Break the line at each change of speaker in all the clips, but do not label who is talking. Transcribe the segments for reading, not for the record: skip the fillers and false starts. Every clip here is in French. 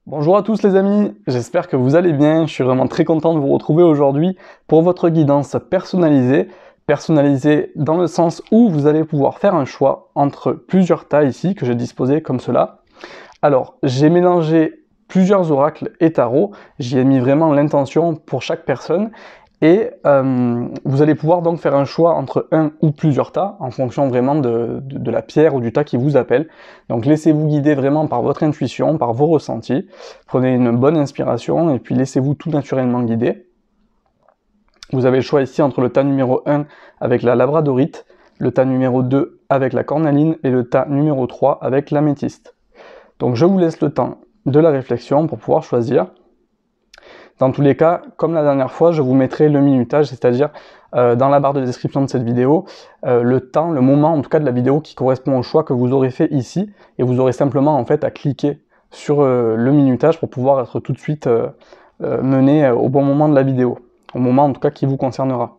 Bonjour à tous les amis, j'espère que vous allez bien, je suis vraiment très content de vous retrouver aujourd'hui pour votre guidance personnalisée. Personnalisée dans le sens où vous allez pouvoir faire un choix entre plusieurs tas ici que j'ai disposé comme cela. Alors, j'ai mélangé plusieurs oracles et tarots, j'y ai mis vraiment l'intention pour chaque personne. Et vous allez pouvoir donc faire un choix entre un ou plusieurs tas, en fonction vraiment de la pierre ou du tas qui vous appelle. Donc laissez-vous guider vraiment par votre intuition, par vos ressentis. Prenez une bonne inspiration et puis laissez-vous tout naturellement guider. Vous avez le choix ici entre le tas numéro 1 avec la labradorite, le tas numéro 2 avec la cornaline et le tas numéro 3 avec l'améthyste. Donc je vous laisse le temps de la réflexion pour pouvoir choisir. Dans tous les cas, comme la dernière fois, je vous mettrai le minutage, c'est-à-dire dans la barre de description de cette vidéo, le temps, le moment en tout cas de la vidéo qui correspond au choix que vous aurez fait ici, et vous aurez simplement en fait à cliquer sur le minutage pour pouvoir être tout de suite mené au bon moment de la vidéo, au moment en tout cas qui vous concernera.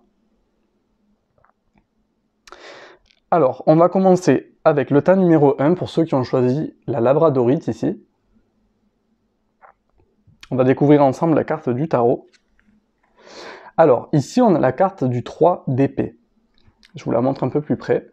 Alors, on va commencer avec le tas numéro 1 pour ceux qui ont choisi la labradorite ici. On va découvrir ensemble la carte du tarot. Alors, ici, on a la carte du 3 d'épée. Je vous la montre un peu plus près.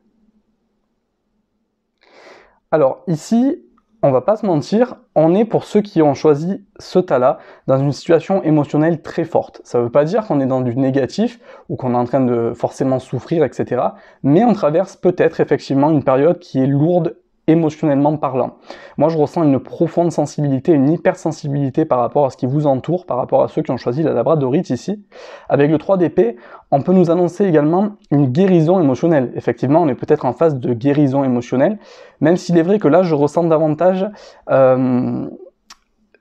Alors, ici, on va pas se mentir, on est pour ceux qui ont choisi ce tas-là dans une situation émotionnelle très forte. Ça veut pas dire qu'on est dans du négatif ou qu'on est en train de forcément souffrir, etc. Mais on traverse peut-être effectivement une période qui est lourde émotionnellement parlant. Moi, je ressens une profonde sensibilité, une hypersensibilité par rapport à ce qui vous entoure, par rapport à ceux qui ont choisi la labradorite ici. Avec le 3 d'épée, on peut nous annoncer également une guérison émotionnelle. Effectivement, on est peut-être en phase de guérison émotionnelle, même s'il est vrai que là, je ressens davantage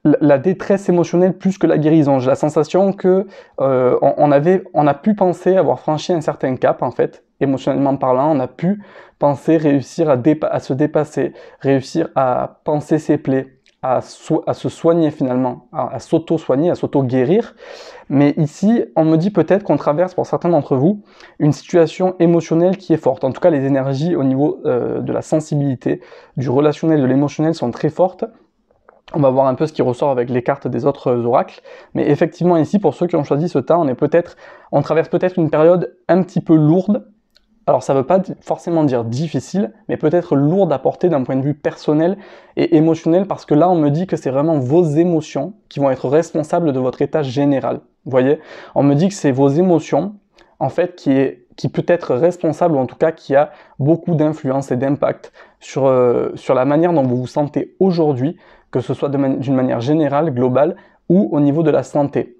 la détresse émotionnelle plus que la guérison. J'ai la sensation que on a pu penser avoir franchi un certain cap, en fait, émotionnellement parlant. On a pu penser réussir à se dépasser, réussir à penser ses plaies, à se soigner finalement, à s'auto-soigner, à s'auto-guérir. Mais ici, on me dit peut-être qu'on traverse, pour certains d'entre vous, une situation émotionnelle qui est forte. En tout cas, les énergies au niveau de la sensibilité, du relationnel, de l'émotionnel sont très fortes. On va voir un peu ce qui ressort avec les cartes des autres oracles. Mais effectivement, ici, pour ceux qui ont choisi ce tas, on traverse peut-être une période un petit peu lourde. Alors ça ne veut pas forcément dire difficile, mais peut-être lourde à porter d'un point de vue personnel et émotionnel, parce que là on me dit que c'est vraiment vos émotions qui vont être responsables de votre état général. Vous voyez, on me dit que c'est vos émotions, en fait, qui peut être responsable, ou en tout cas qui a beaucoup d'influence et d'impact sur la manière dont vous vous sentez aujourd'hui, que ce soit d'une manière générale, globale, ou au niveau de la santé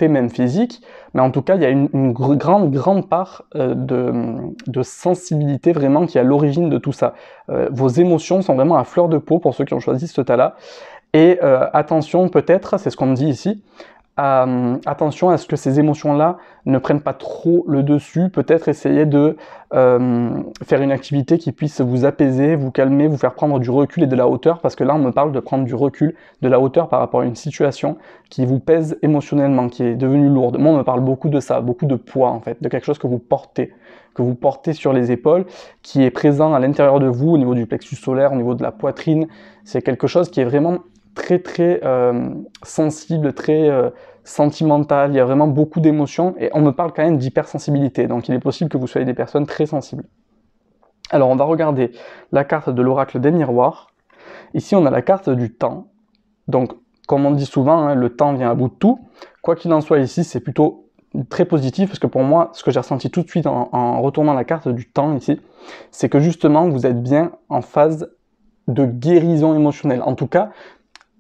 même physique, mais en tout cas, il y a une grande part de sensibilité vraiment qui est à l'origine de tout ça. Vos émotions sont vraiment à fleur de peau pour ceux qui ont choisi ce tas-là. Et attention, peut-être, c'est ce qu'on me dit ici, attention à ce que ces émotions-là ne prennent pas trop le dessus. Peut-être essayer de faire une activité qui puisse vous apaiser, vous calmer, vous faire prendre du recul et de la hauteur, parce que là on me parle de prendre du recul, de la hauteur par rapport à une situation qui vous pèse émotionnellement, qui est devenue lourde. Moi on me parle beaucoup de ça, beaucoup de poids en fait, de quelque chose que vous portez sur les épaules, qui est présent à l'intérieur de vous, au niveau du plexus solaire, au niveau de la poitrine. C'est quelque chose qui est vraiment très sensible, très sentimental, il y a vraiment beaucoup d'émotions, et on me parle quand même d'hypersensibilité, donc il est possible que vous soyez des personnes très sensibles. Alors on va regarder la carte de l'oracle des miroirs. Ici on a la carte du temps, donc comme on dit souvent, hein, le temps vient à bout de tout. Quoi qu'il en soit ici, c'est plutôt très positif, parce que pour moi, ce que j'ai ressenti tout de suite en retournant la carte du temps ici, c'est que justement vous êtes bien en phase de guérison émotionnelle. En tout cas,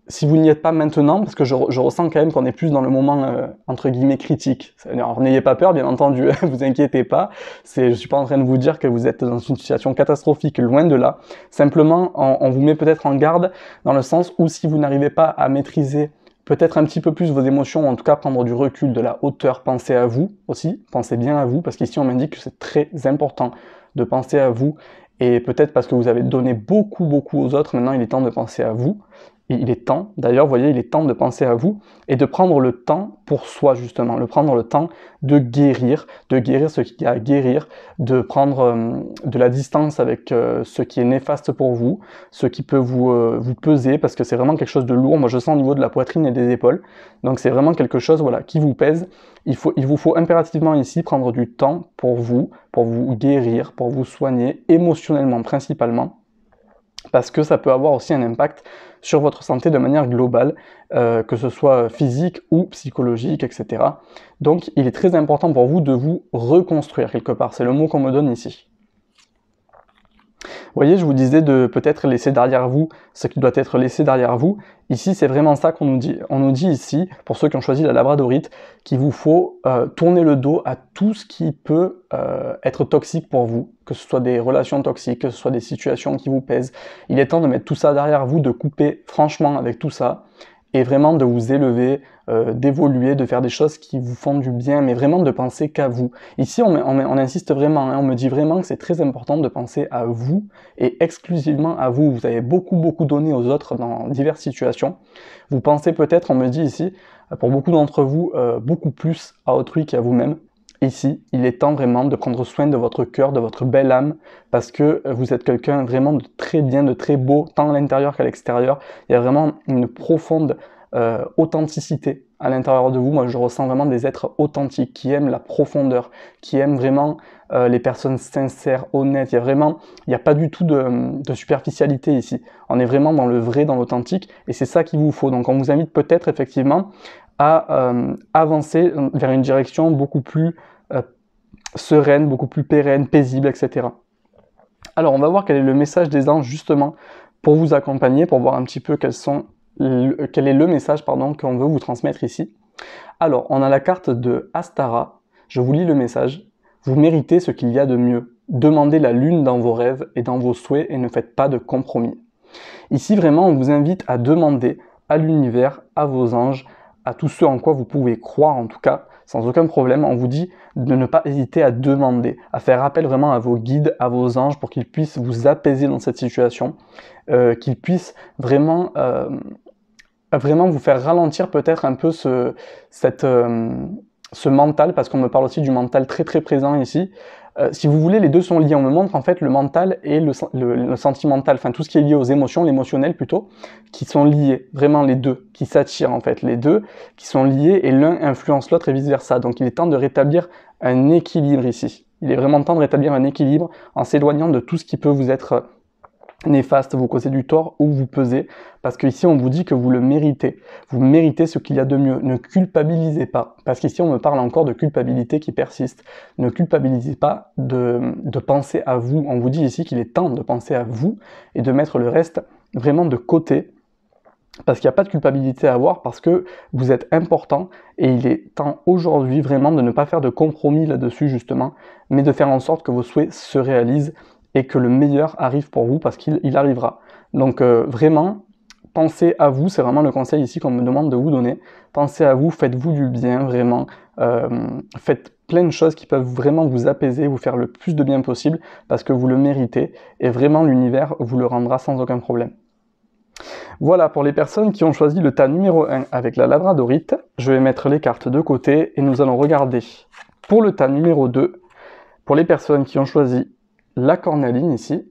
si vous n'y êtes pas maintenant, parce que je ressens quand même qu'on est plus dans le moment entre guillemets critique. Alors n'ayez pas peur, bien entendu, vous inquiétez pas. Je suis pas en train de vous dire que vous êtes dans une situation catastrophique, loin de là. Simplement, on vous met peut-être en garde dans le sens où si vous n'arrivez pas à maîtriser peut-être un petit peu plus vos émotions, ou en tout cas prendre du recul, de la hauteur, pensez à vous aussi, pensez bien à vous, parce qu'ici on m'indique que c'est très important de penser à vous, et peut-être parce que vous avez donné beaucoup aux autres, maintenant il est temps de penser à vous. il est temps, d'ailleurs, vous voyez, il est temps de penser à vous et de prendre le temps pour soi, justement, de prendre le temps de guérir ce qui a à guérir, de prendre de la distance avec ce qui est néfaste pour vous, ce qui peut vous peser, parce que c'est vraiment quelque chose de lourd. Moi, je sens au niveau de la poitrine et des épaules, donc c'est vraiment quelque chose, voilà, qui vous pèse. Il vous faut impérativement ici prendre du temps pour vous guérir, pour vous soigner, émotionnellement principalement, parce que ça peut avoir aussi un impact sur votre santé de manière globale, que ce soit physique ou psychologique, etc. Donc il est très important pour vous de vous reconstruire quelque part, c'est le mot qu'on me donne ici. Vous voyez, je vous disais de peut-être laisser derrière vous ce qui doit être laissé derrière vous. Ici, c'est vraiment ça qu'on nous dit. On nous dit ici, pour ceux qui ont choisi la labradorite, qu'il vous faut tourner le dos à tout ce qui peut être toxique pour vous, que ce soit des relations toxiques, que ce soit des situations qui vous pèsent. Il est temps de mettre tout ça derrière vous, de couper franchement avec tout ça, et vraiment de vous élever, d'évoluer, de faire des choses qui vous font du bien, mais vraiment de penser qu'à vous. Ici, on insiste vraiment, hein, on me dit vraiment que c'est très important de penser à vous, et exclusivement à vous. Vous avez beaucoup donné aux autres dans diverses situations. Vous pensez peut-être, on me dit ici, pour beaucoup d'entre vous, beaucoup plus à autrui qu'à vous-même. Ici, il est temps vraiment de prendre soin de votre cœur, de votre belle âme, parce que vous êtes quelqu'un vraiment de très bien, de très beau, tant à l'intérieur qu'à l'extérieur. Il y a vraiment une profonde authenticité à l'intérieur de vous. Moi, je ressens vraiment des êtres authentiques, qui aiment la profondeur, qui aiment vraiment les personnes sincères, honnêtes. Il n'y a pas du tout de superficialité ici. On est vraiment dans le vrai, dans l'authentique, et c'est ça qu'il vous faut. Donc on vous invite peut-être effectivement à avancer vers une direction beaucoup plus sereine, beaucoup plus pérenne, paisible, etc. Alors on va voir quel est le message des anges justement pour vous accompagner, pour voir un petit peu quel est le message qu'on veut vous transmettre ici. Alors on a la carte de Astara, je vous lis le message. Vous méritez ce qu'il y a de mieux. Demandez la lune dans vos rêves et dans vos souhaits et ne faites pas de compromis. Ici vraiment on vous invite à demander à l'univers, à vos anges, à tous ceux en quoi vous pouvez croire en tout cas, sans aucun problème, on vous dit de ne pas hésiter à demander, à faire appel vraiment à vos guides, à vos anges pour qu'ils puissent vous apaiser dans cette situation, qu'ils puissent vraiment vous faire ralentir peut-être un peu ce mental, parce qu'on me parle aussi du mental très présent ici. Si vous voulez, les deux sont liés. On me montre en fait le mental et le sentimental, enfin tout ce qui est lié aux émotions, l'émotionnel plutôt, qui sont liés, vraiment les deux, qui s'attirent en fait, les deux qui sont liés et l'un influence l'autre et vice versa. Donc il est temps de rétablir un équilibre ici. Il est vraiment temps de rétablir un équilibre en s'éloignant de tout ce qui peut vous être néfaste, vous causer du tort ou vous peser, parce qu'ici on vous dit que vous le méritez. Vous méritez ce qu'il y a de mieux. Ne culpabilisez pas, parce qu'ici on me parle encore de culpabilité qui persiste. Ne culpabilisez pas de penser à vous. On vous dit ici qu'il est temps de penser à vous et de mettre le reste vraiment de côté, parce qu'il n'y a pas de culpabilité à avoir, parce que vous êtes important et il est temps aujourd'hui vraiment de ne pas faire de compromis là-dessus justement, mais de faire en sorte que vos souhaits se réalisent et que le meilleur arrive pour vous, parce qu'il arrivera. Donc vraiment, pensez à vous, c'est vraiment le conseil ici qu'on me demande de vous donner. Pensez à vous, faites-vous du bien, vraiment. Faites plein de choses qui peuvent vraiment vous apaiser, vous faire le plus de bien possible, parce que vous le méritez, et vraiment l'univers vous le rendra sans aucun problème. Voilà, pour les personnes qui ont choisi le tas numéro 1 avec la labradorite, je vais mettre les cartes de côté, et nous allons regarder pour le tas numéro 2, pour les personnes qui ont choisi la cornaline ici.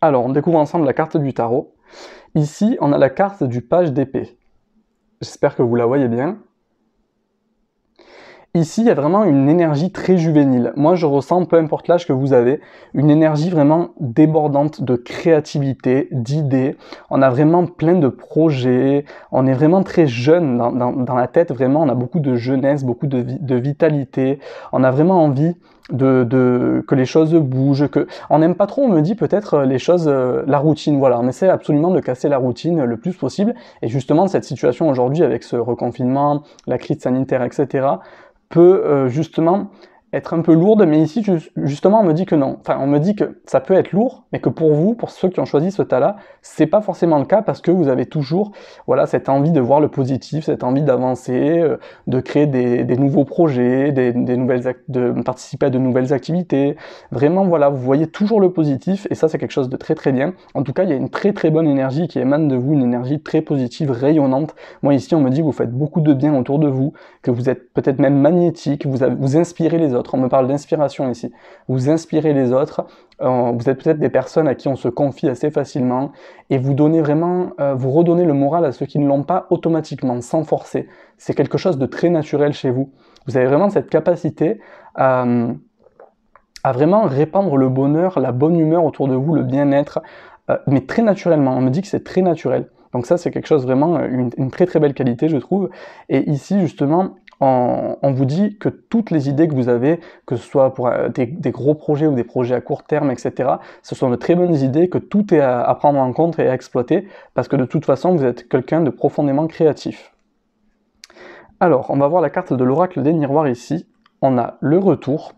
Alors, on découvre ensemble la carte du tarot. Ici, on a la carte du page d'épée. J'espère que vous la voyez bien. Ici, il y a vraiment une énergie très juvénile. Moi, je ressens, peu importe l'âge que vous avez, une énergie vraiment débordante de créativité, d'idées. On a vraiment plein de projets. On est vraiment très jeune dans la tête. Vraiment, on a beaucoup de jeunesse, beaucoup de vitalité. On a vraiment envie que les choses bougent. On n'aime pas trop, on me dit peut-être les choses, la routine. Voilà, on essaie absolument de casser la routine le plus possible. Et justement, cette situation aujourd'hui avec ce reconfinement, la crise sanitaire, etc., peut justement être un peu lourde, mais ici, justement, on me dit que non. Enfin, on me dit que ça peut être lourd, mais que pour vous, pour ceux qui ont choisi ce tas-là, c'est pas forcément le cas parce que vous avez toujours, voilà, cette envie de voir le positif, cette envie d'avancer, de créer des nouveaux projets, de participer à de nouvelles activités. Vraiment, voilà, vous voyez toujours le positif et ça, c'est quelque chose de très très bien. En tout cas, il y a une très très bonne énergie qui émane de vous, une énergie très positive, rayonnante. Moi, ici, on me dit que vous faites beaucoup de bien autour de vous, que vous êtes peut-être même magnétique, vous inspirez les autres. On me parle d'inspiration ici. Vous inspirez les autres. Vous êtes peut-être des personnes à qui on se confie assez facilement et vous donnez vraiment, vous redonnez le moral à ceux qui ne l'ont pas automatiquement, sans forcer. C'est quelque chose de très naturel chez vous. Vous avez vraiment cette capacité à vraiment répandre le bonheur, la bonne humeur autour de vous, le bien-être, mais très naturellement. On me dit que c'est très naturel. Donc ça, c'est quelque chose vraiment, une très très belle qualité, je trouve. Et ici, justement, on vous dit que toutes les idées que vous avez, que ce soit pour des gros projets ou des projets à court terme, etc., ce sont de très bonnes idées, que tout est à prendre en compte et à exploiter, parce que de toute façon, vous êtes quelqu'un de profondément créatif. Alors, on va voir la carte de l'oracle des miroirs ici. On a le retour.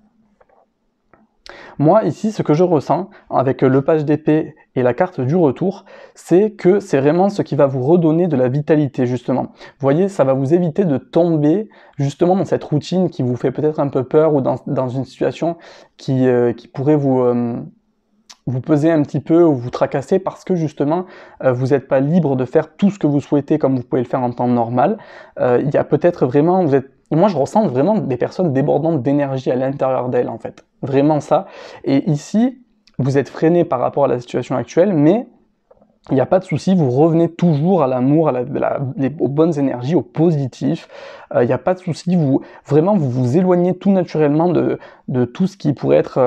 Moi, ici, ce que je ressens avec le page d'épée et la carte du retour, c'est que c'est vraiment ce qui va vous redonner de la vitalité, justement. Vous voyez, ça va vous éviter de tomber, justement, dans cette routine qui vous fait peut-être un peu peur ou dans une situation qui pourrait vous peser un petit peu ou vous tracasser parce que justement vous n'êtes pas libre de faire tout ce que vous souhaitez comme vous pouvez le faire en temps normal. Il y a peut-être vraiment, moi je ressens vraiment des personnes débordantes d'énergie à l'intérieur d'elles en fait, vraiment ça. Et ici, vous êtes freiné par rapport à la situation actuelle, mais il n'y a pas de souci, vous revenez toujours à l'amour, aux bonnes énergies, au positif. Il n'y a pas de souci, vous vous éloignez tout naturellement de tout ce qui pourrait être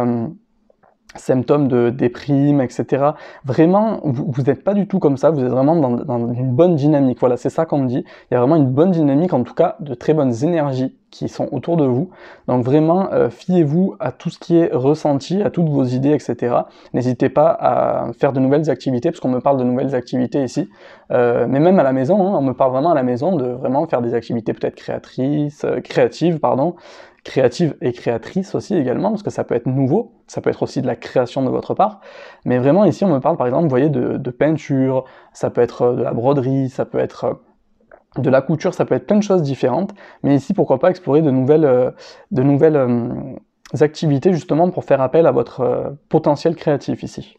symptômes de déprime, etc. Vraiment, vous n'êtes pas du tout comme ça, vous êtes vraiment dans une bonne dynamique. Voilà, c'est ça qu'on me dit. Il y a vraiment une bonne dynamique, en tout cas, de très bonnes énergies qui sont autour de vous. Donc vraiment, fiez-vous à tout ce qui est ressenti, à toutes vos idées, etc. N'hésitez pas à faire de nouvelles activités, parce qu'on me parle de nouvelles activités ici. Mais même à la maison, hein, on me parle vraiment à la maison de vraiment faire des activités peut-être créatives, créative et créatrice aussi également, parce que ça peut être nouveau, ça peut être aussi de la création de votre part, mais vraiment ici on me parle par exemple, vous voyez, de peinture, ça peut être de la broderie, ça peut être de la couture, ça peut être plein de choses différentes, mais ici pourquoi pas explorer de nouvelles activités justement pour faire appel à votre potentiel créatif ici.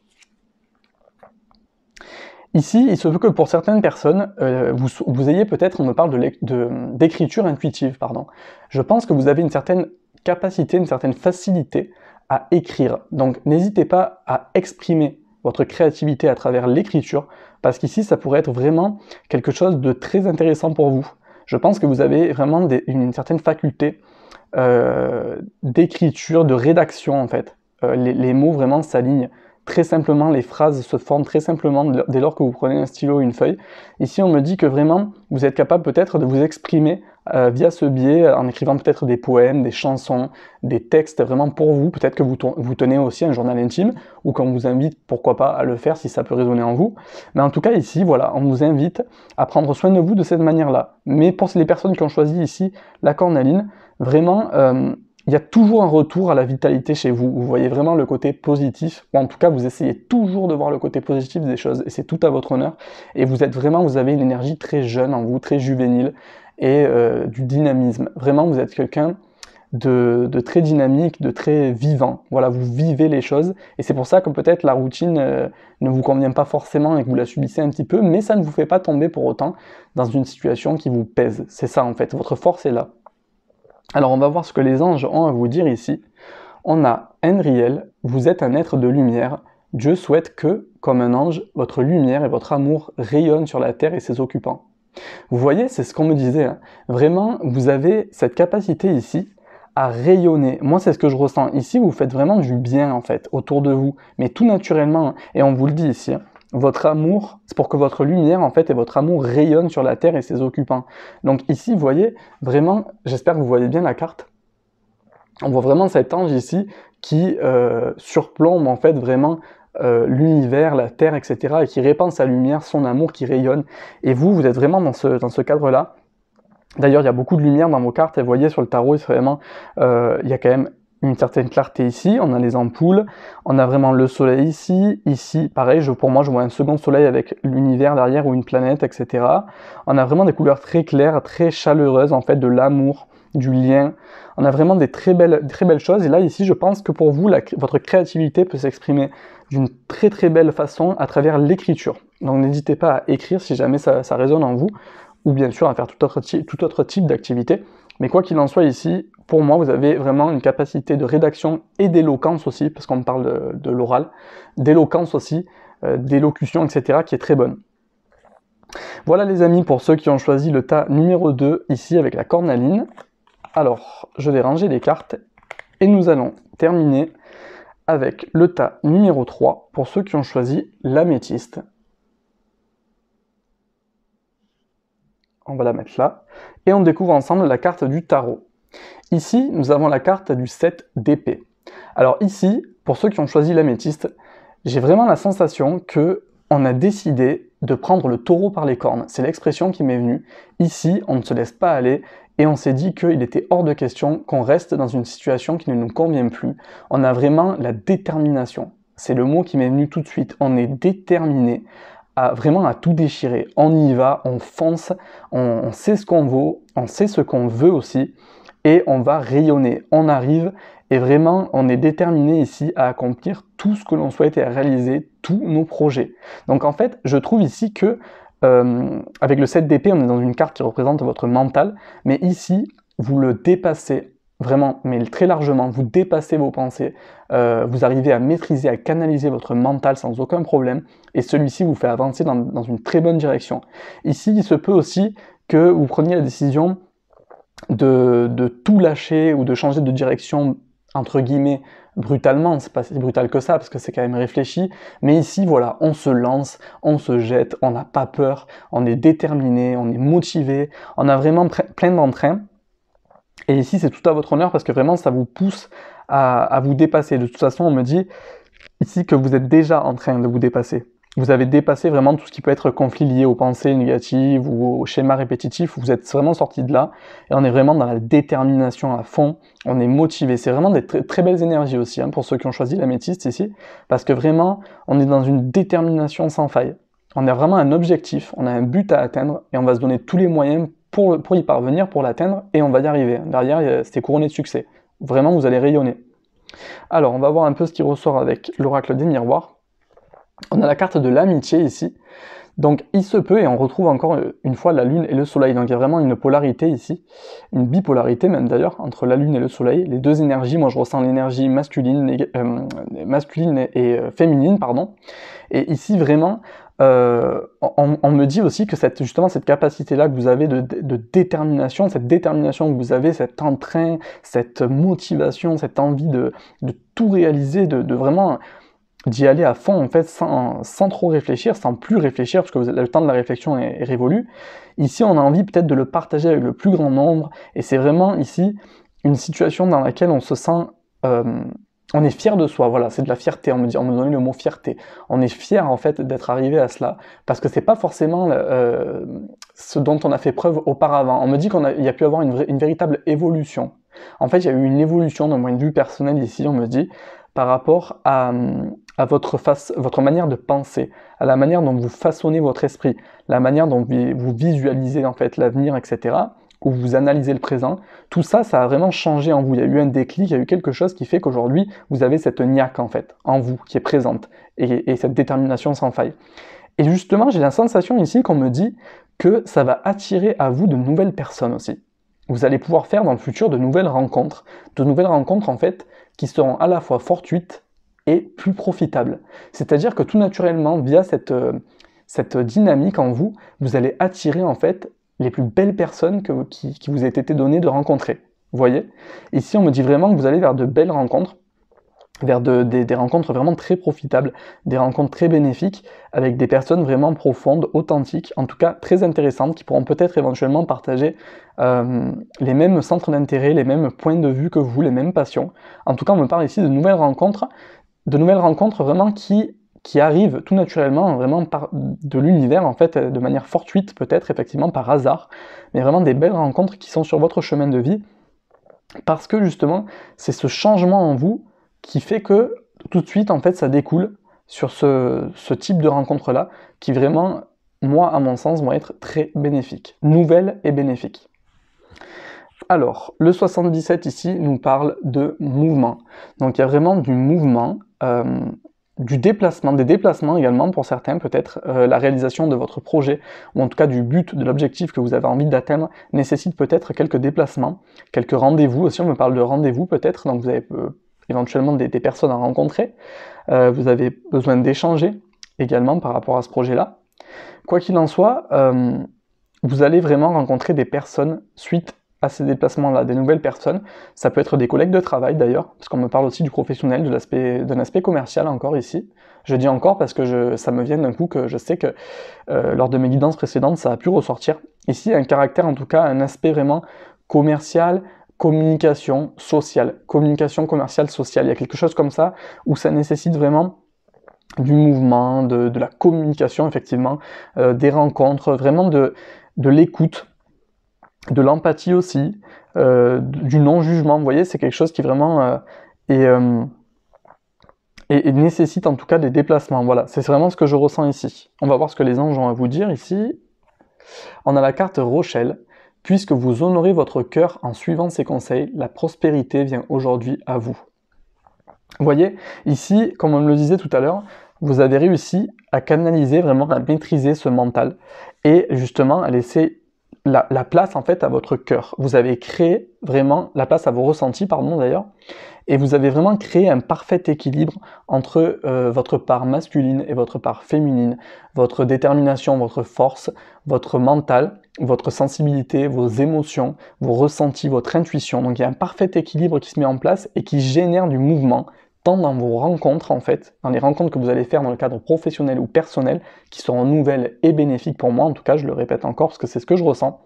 Ici, il se peut que pour certaines personnes, vous ayez peut-être, on me parle d'écriture intuitive, pardon. Je pense que vous avez une certaine capacité, une certaine facilité à écrire. Donc n'hésitez pas à exprimer votre créativité à travers l'écriture, parce qu'ici, ça pourrait être vraiment quelque chose de très intéressant pour vous. Je pense que vous avez vraiment une certaine faculté d'écriture, de rédaction en fait. Les mots vraiment s'alignent très simplement, les phrases se forment très simplement dès lors que vous prenez un stylo ou une feuille. Ici, on me dit que vraiment, vous êtes capable peut-être de vous exprimer via ce biais, en écrivant peut-être des poèmes, des chansons, des textes vraiment pour vous. Peut-être que vous tenez aussi un journal intime, ou qu'on vous invite, pourquoi pas, à le faire si ça peut résonner en vous. Mais en tout cas, ici, voilà, on vous invite à prendre soin de vous de cette manière-là. Mais pour les personnes qui ont choisi ici la cornaline, vraiment, il y a toujours un retour à la vitalité chez vous. Vous voyez vraiment le côté positif, ou en tout cas vous essayez toujours de voir le côté positif des choses, et c'est tout à votre honneur. Et vous avez une énergie très jeune en vous, très juvénile, et du dynamisme. Vraiment, vous êtes quelqu'un de très dynamique, de très vivant. Voilà, vous vivez les choses, et c'est pour ça que peut-être la routine ne vous convient pas forcément et que vous la subissez un petit peu, mais ça ne vous fait pas tomber pour autant dans une situation qui vous pèse. C'est ça en fait, votre force est là. Alors on va voir ce que les anges ont à vous dire ici. On a Enriel, vous êtes un être de lumière. Dieu souhaite que, comme un ange, votre lumière et votre amour rayonnent sur la terre et ses occupants. Vous voyez, c'est ce qu'on me disait. Hein. Vraiment, vous avez cette capacité ici à rayonner. Moi, c'est ce que je ressens. Ici, vous faites vraiment du bien, en fait, autour de vous, mais tout naturellement. Et on vous le dit ici. Hein. Votre amour, c'est pour que votre lumière, en fait, et votre amour rayonnent sur la terre et ses occupants. Donc ici, vous voyez, vraiment, j'espère que vous voyez bien la carte. On voit vraiment cet ange ici qui surplombe, en fait, vraiment l'univers, la terre, etc. et qui répand sa lumière, son amour qui rayonne. Et vous êtes vraiment dans ce cadre-là. D'ailleurs, il y a beaucoup de lumière dans vos cartes, et vous voyez sur le tarot, c'est vraiment, il y a quand même une certaine clarté ici, on a les ampoules, on a vraiment le soleil ici, ici pareil, pour moi je vois un second soleil avec l'univers derrière ou une planète, etc. On a vraiment des couleurs très claires, très chaleureuses en fait, de l'amour, du lien. On a vraiment des très belles choses, et là ici je pense que pour vous, votre créativité peut s'exprimer d'une très belle façon à travers l'écriture. Donc n'hésitez pas à écrire si jamais ça résonne en vous, ou bien sûr à faire tout autre type d'activité. Mais quoi qu'il en soit ici, pour moi, vous avez vraiment une capacité de rédaction et d'éloquence aussi, parce qu'on parle de l'oral, d'éloquence aussi, d'élocution, etc., qui est très bonne. Voilà les amis, pour ceux qui ont choisi le tas numéro 2, ici avec la cornaline. Alors, je vais ranger les cartes, et nous allons terminer avec le tas numéro 3, pour ceux qui ont choisi l'améthyste. On va la mettre là, et on découvre ensemble la carte du tarot. Ici, nous avons la carte du 7 d'épée. Alors ici, pour ceux qui ont choisi l'améthyste, j'ai vraiment la sensation que on a décidé de prendre le taureau par les cornes. C'est l'expression qui m'est venue. Ici, on ne se laisse pas aller, et on s'est dit qu'il était hors de question qu'on reste dans une situation qui ne nous convient plus. On a vraiment la détermination. C'est le mot qui m'est venu tout de suite. On est déterminé vraiment à tout déchirer. On y va, on fonce, on sait ce qu'on vaut, on sait ce qu'on veut aussi, et on va rayonner. On arrive, et vraiment, on est déterminé ici à accomplir tout ce que l'on souhaite et à réaliser tous nos projets. Donc en fait, je trouve ici que, avec le 7 d'épée, on est dans une carte qui représente votre mental, mais ici, vous le dépassez vraiment, mais très largement, vous dépassez vos pensées, vous arrivez à maîtriser, à canaliser votre mental sans aucun problème, et celui-ci vous fait avancer dans une très bonne direction. Ici, il se peut aussi que vous preniez la décision de tout lâcher ou de changer de direction, entre guillemets, brutalement. C'est pas si brutal que ça, parce que c'est quand même réfléchi, mais ici, voilà, on se lance, on se jette, on n'a pas peur, on est déterminé, on est motivé, on a vraiment plein d'entrain. Et ici, c'est tout à votre honneur parce que vraiment, ça vous pousse à vous dépasser. De toute façon, on me dit ici que vous êtes déjà en train de vous dépasser. Vous avez dépassé vraiment tout ce qui peut être conflit lié aux pensées négatives ou aux schémas répétitifs. Vous êtes vraiment sorti de là et on est vraiment dans la détermination à fond. On est motivé. C'est vraiment des très belles énergies aussi pour ceux qui ont choisi l'améthyste ici, parce que vraiment, on est dans une détermination sans faille. On a vraiment un objectif, on a un but à atteindre et on va se donner tous les moyens pour y parvenir, pour l'atteindre, et on va y arriver. Derrière, c'était couronné de succès. Vraiment, vous allez rayonner. Alors, on va voir un peu ce qui ressort avec l'oracle des miroirs. On a la carte de l'amitié ici. Donc, il se peut, et on retrouve encore une fois la lune et le soleil. Donc, il y a vraiment une polarité ici, une bipolarité même d'ailleurs, entre la lune et le soleil. Les deux énergies, moi je ressens l'énergie masculine et féminine, pardon. Et ici, vraiment, on me dit aussi que justement cette capacité-là que vous avez de détermination, cette détermination que vous avez, cet entrain, cette motivation, cette envie de tout réaliser, de vraiment d'y aller à fond en fait, sans trop réfléchir, sans plus réfléchir, parce que le temps de la réflexion est révolu. Ici, on a envie peut-être de le partager avec le plus grand nombre, et c'est vraiment ici une situation dans laquelle on se sent... on est fier de soi, voilà, c'est de la fierté, on me donnait le mot fierté. On est fier en fait d'être arrivé à cela, parce que c'est pas forcément ce dont on a fait preuve auparavant. On me dit qu'il y a pu avoir une véritable évolution. En fait, il y a eu une évolution d'un point de vue personnel ici, on me dit, par rapport à votre manière de penser, à la manière dont vous façonnez votre esprit, la manière dont vous visualisez en fait l'avenir, etc., où vous analysez le présent. Tout ça, ça a vraiment changé en vous. Il y a eu un déclic, il y a eu quelque chose qui fait qu'aujourd'hui, vous avez cette niaque en fait, en vous, qui est présente, et cette détermination sans faille. Et justement, j'ai la sensation ici qu'on me dit que ça va attirer à vous de nouvelles personnes aussi. Vous allez pouvoir faire dans le futur de nouvelles rencontres en fait, qui seront à la fois fortuites et plus profitables. C'est-à-dire que tout naturellement, via cette dynamique en vous, vous allez attirer en fait les plus belles personnes qui vous aient été données de rencontrer. Vous voyez? Ici, on me dit vraiment que vous allez vers de belles rencontres, vers des rencontres vraiment très profitables, des rencontres très bénéfiques, avec des personnes vraiment profondes, authentiques, en tout cas très intéressantes, qui pourront peut-être éventuellement partager les mêmes centres d'intérêt, les mêmes points de vue que vous, les mêmes passions. En tout cas, on me parle ici de nouvelles rencontres vraiment qui arrivent tout naturellement, vraiment de l'univers, en fait, de manière fortuite peut-être, effectivement, par hasard, mais vraiment des belles rencontres qui sont sur votre chemin de vie, Parce que justement, c'est ce changement en vous qui fait que tout de suite, en fait, ça découle sur ce type de rencontre-là, qui vraiment, moi, à mon sens, vont être très bénéfiques. Nouvelles et bénéfiques. Alors, le 77 ici nous parle de mouvement. Donc il y a vraiment du mouvement, du déplacement, des déplacements également pour certains, peut-être la réalisation de votre projet, ou en tout cas du but, de l'objectif que vous avez envie d'atteindre, nécessite peut-être quelques déplacements, quelques rendez-vous aussi, on me parle de rendez-vous peut-être, donc vous avez éventuellement des personnes à rencontrer, vous avez besoin d'échanger également par rapport à ce projet-là. Quoi qu'il en soit, vous allez vraiment rencontrer des personnes suite à ces déplacements-là, des nouvelles personnes. Ça peut être des collègues de travail d'ailleurs, parce qu'on me parle aussi du professionnel, d'un aspect commercial encore ici. Je dis encore parce que ça me vient d'un coup que je sais que lors de mes guidances précédentes, ça a pu ressortir. Ici, un caractère, en tout cas, un aspect vraiment commercial, communication sociale. Communication commerciale sociale. Il y a quelque chose comme ça où ça nécessite vraiment du mouvement, de la communication, effectivement, des rencontres, vraiment de l'écoute, de l'empathie aussi, du non-jugement. Vous voyez, c'est quelque chose qui vraiment et nécessite en tout cas des déplacements. Voilà, c'est vraiment ce que je ressens ici. On va voir ce que les anges ont à vous dire ici. On a la carte Rochelle. Puisque vous honorez votre cœur en suivant ses conseils, la prospérité vient aujourd'hui à vous. Vous voyez, ici, comme on me le disait tout à l'heure, vous avez réussi à canaliser, vraiment à maîtriser ce mental et justement à laisser la place en fait à votre cœur. Vous avez créé vraiment la place à vos ressentis, pardon d'ailleurs, et vous avez vraiment créé un parfait équilibre entre votre part masculine et votre part féminine, votre détermination, votre force, votre mental, votre sensibilité, vos émotions, vos ressentis, votre intuition. Donc il y a un parfait équilibre qui se met en place et qui génère du mouvement, tant dans vos rencontres en fait, dans les rencontres que vous allez faire dans le cadre professionnel ou personnel, qui seront nouvelles et bénéfiques pour moi, en tout cas je le répète encore parce que c'est ce que je ressens.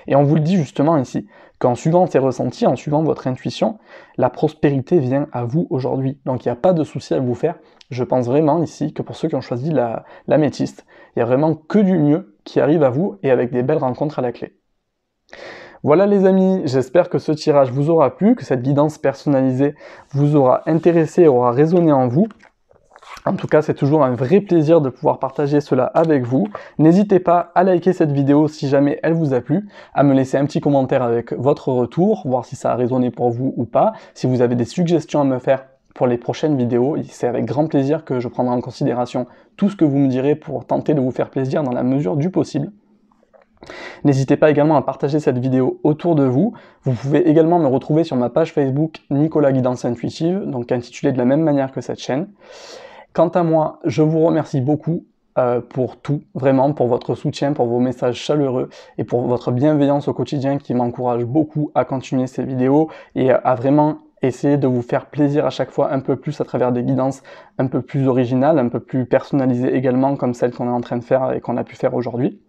Et on vous le dit justement ici, qu'en suivant ces ressentis, en suivant votre intuition, la prospérité vient à vous aujourd'hui. Donc il n'y a pas de souci à vous faire. Je pense vraiment ici que pour ceux qui ont choisi l'améthyste, il n'y a vraiment que du mieux qui arrive à vous et avec des belles rencontres à la clé. Voilà les amis, j'espère que ce tirage vous aura plu, que cette guidance personnalisée vous aura intéressé et aura résonné en vous. En tout cas, c'est toujours un vrai plaisir de pouvoir partager cela avec vous. N'hésitez pas à liker cette vidéo si jamais elle vous a plu, à me laisser un petit commentaire avec votre retour, voir si ça a résonné pour vous ou pas. Si vous avez des suggestions à me faire pour les prochaines vidéos, c'est avec grand plaisir que je prendrai en considération tout ce que vous me direz pour tenter de vous faire plaisir dans la mesure du possible. N'hésitez pas également à partager cette vidéo autour de vous. Vous pouvez également me retrouver sur ma page Facebook Nicolas Guidance Intuitive, donc intitulée de la même manière que cette chaîne. Quant à moi, je vous remercie beaucoup pour tout, vraiment, pour votre soutien, pour vos messages chaleureux et pour votre bienveillance au quotidien qui m'encourage beaucoup à continuer ces vidéos et à vraiment essayer de vous faire plaisir à chaque fois un peu plus à travers des guidances un peu plus originales, un peu plus personnalisées également, comme celles qu'on est en train de faire et qu'on a pu faire aujourd'hui.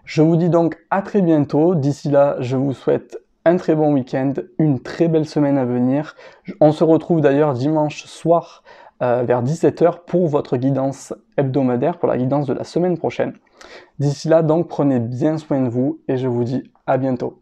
Je vous dis donc à très bientôt. D'ici là, je vous souhaite un très bon week-end, une très belle semaine à venir. On se retrouve d'ailleurs dimanche soir vers 17 h pour votre guidance hebdomadaire, pour la guidance de la semaine prochaine. D'ici là, donc, prenez bien soin de vous et je vous dis à bientôt.